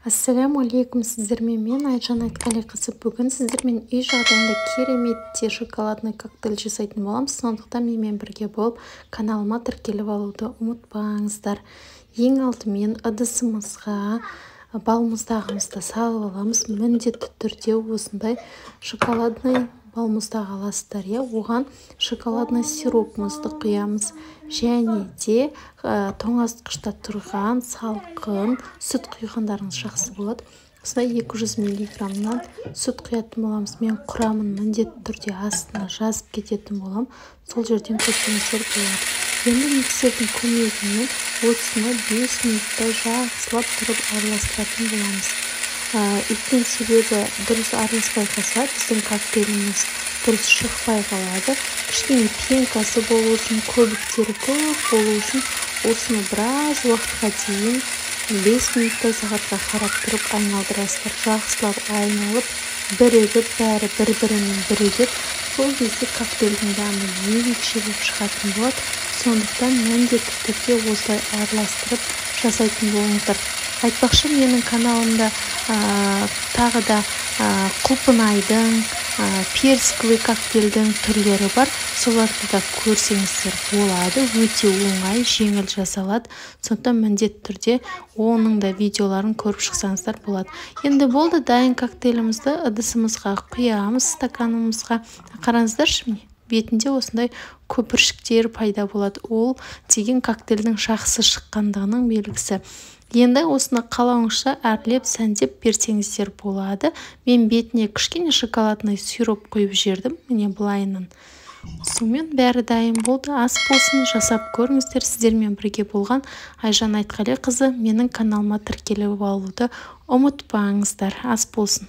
Ассаляму-алейкум, сіздермен мен Айжан Айтқалиқызы. Бүгін сіздермен үй жағдайында керемет шоколадный коктейль жасайтын боламыз. Сондықтан менімен бірге болып каналыма тіркеліп алуды ұмытпаңыздар. Ең алдымен ыдысымызға балмұздағымызды салып аламыз. Міндетті түрде осындай шоколадный балмұздақ аласыздар. Оған шоколадный сиропымызды құямыз. Және де тоңазытқышта тұрған салқын сүт құйғандарыңыз жақсы болады. Осылай 200 миллиграммнан сүт құятын боламыз. Мен құрамын міндетті түрде астына жазып кететін болам. Сол жерден көрсеңіздер болады. Енді миксердің көмегімен осыны 5 минуттай жақсылап тұрып араластыратын боламыз. Өйткені себебі дұрыс араласпай қалса, біздің коктейліміз дұрыс шықпай қалады. Кішкене пенкасы болу үшін, көбіктері көп болу үшін осыны біраз уақытқа дейін 5 минуттай сағатқа қарап тұрып айналдырасыздар. Жақсылап айналып, бірігіп, бәрі бір-бірімен бірігіп, сол кезде коктейльдің дәмі ерекше болып шығатын болады. Сондықтан міндетті түрде осылай араластырып жасайтын болыңыздар. Айтпақшы, менің каналымда тағы да құлпынайдың, персиковый коктейльдің түрлері бар. Соларды да көрсеңіздер болады. Өте оңай, жеңіл жасалады. Сондықтан міндетті түрде оның да видеоларын көріп шықсаңыздар болады. Енді болды, дайын коктейлімізді ыдысымызға құямыз, стаканымызға. Қараңыздаршы, міне бетінде осындай көпіршіктер пайда болады. Ол деген коктейльдің жақсы шыққандығының белгісі. Енді осыны қалауыңызша әрлеп сәндеп берсеңіздер болады. Мен бетіне кішкене шоколадный сироп құйып жердім. Міне былайынан. Сонымен бәрі дайын болды. Ас болсын, жасап көріңіздер. Сіздермен бірге болған Айжан Айтқалиқызы. Менің каналыма тіркеліп алуды ұмытпаңыздар. Ас болсын.